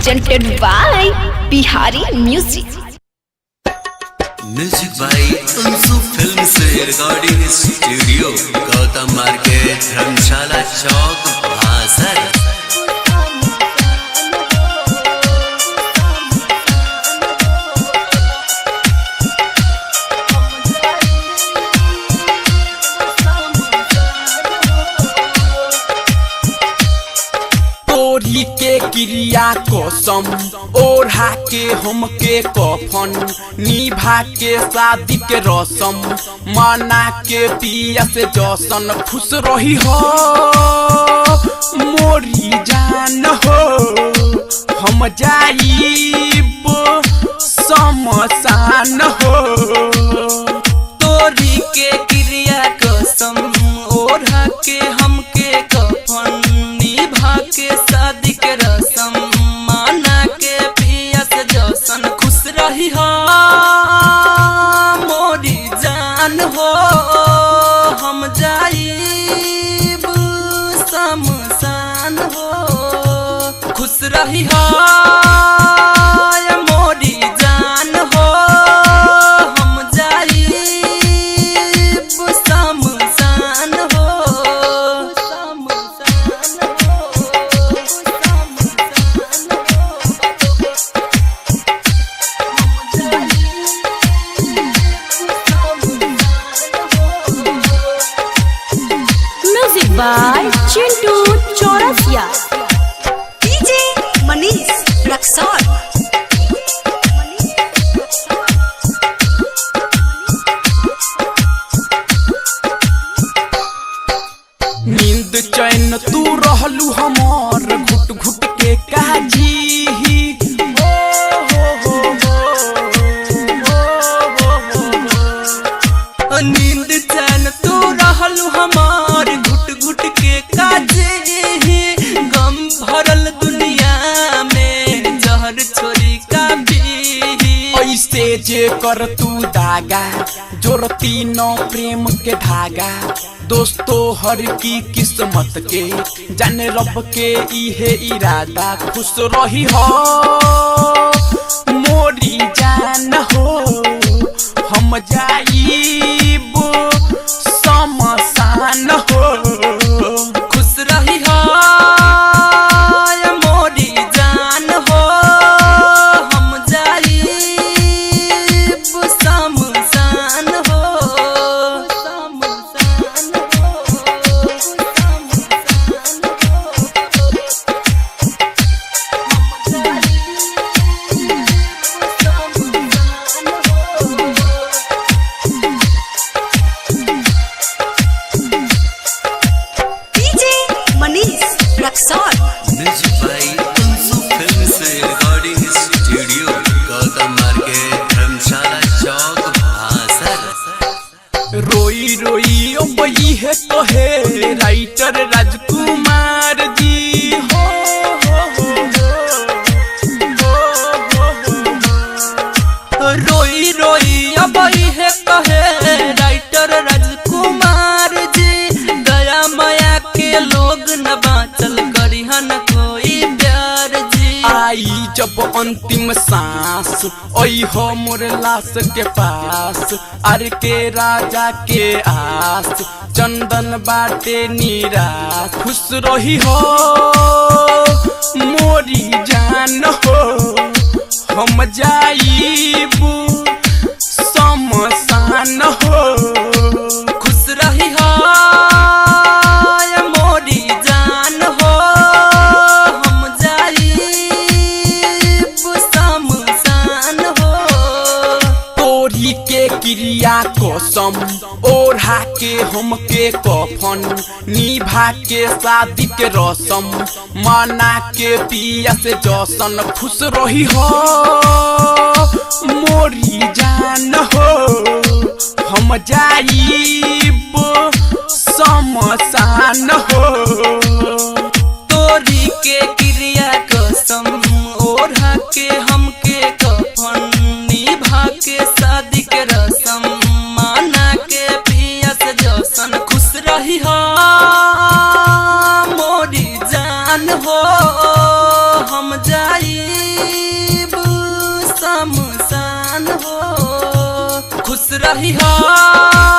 presented by Bihari Music. Music by Anshu film से recording studio Gautam market Dharamshala Chowk Bhasar. तोरी के क्रिया कसम ओढ़ा के हमके कफन निभा के शादी के रसम मना के पिया से जसन खुश रही हो मोरी जान हो हम जाइब समसान हो। तोरी के क्रिया कसम ओढ़ा के हमके कफन निभा के शादी के रसम माना के पिया से जसन खुश रही हो मोरी जान हो हम जाइब शमशान हो खुश रही हो मोरी जान हो हम जाइब शमशान हो। Music by Chintu Chaurasia. DJ Manish Raksol. नींद चैन तू रहलू हमार घुट घुट के काजी नींद चैन तू रहलू हमार घुट घुट के काजे गम भरल दुनिया में जहर छोरी का भी ऐसे जे कर तू दागा जोर तीनों प्रेम के धागा दोस्तों हर की किस्मत के जाने रब के इहे इरादा खुश रही हो मोरी जान हो हम जाइब शमशान हो। खुश रही हो मोरी जान हो हम जाइब शमशान हो। DJ Manish Raksol. Music by Anshu film से recording studio Gautam market Dharamshala Chowk Bhasar. रोई रोई ओ बई है तो है राइटर राजकुमार जी हो रोई रोई अब है कहे राइटर राजकुमार जी दया माया के लोग न बाँचल करी हन कोई प्यार जी। आई जब अंतिम सांस ओई हो मोर लाश के पास आर के राजा के आस चंदन बाटे निराश खुश रही हो मोरी जान हो हम जाइब शमशान हो। खुश रही हो मोरी जान हो हम जाइब शमशान हो। तोरी के क्रिया कसम ओढ़ा के हमके कफन निभा के शादी के रसम मना के पिया से जसन खुश रही हो मोरी जान हो हम जाइब शमशान हो। तोरी के क्रिया कसम ओढ़ा के हमके कफन निभा के शादी के रसम माना के पिया से जसन खुश रही हो मोरी जान हो हम जाई रही हो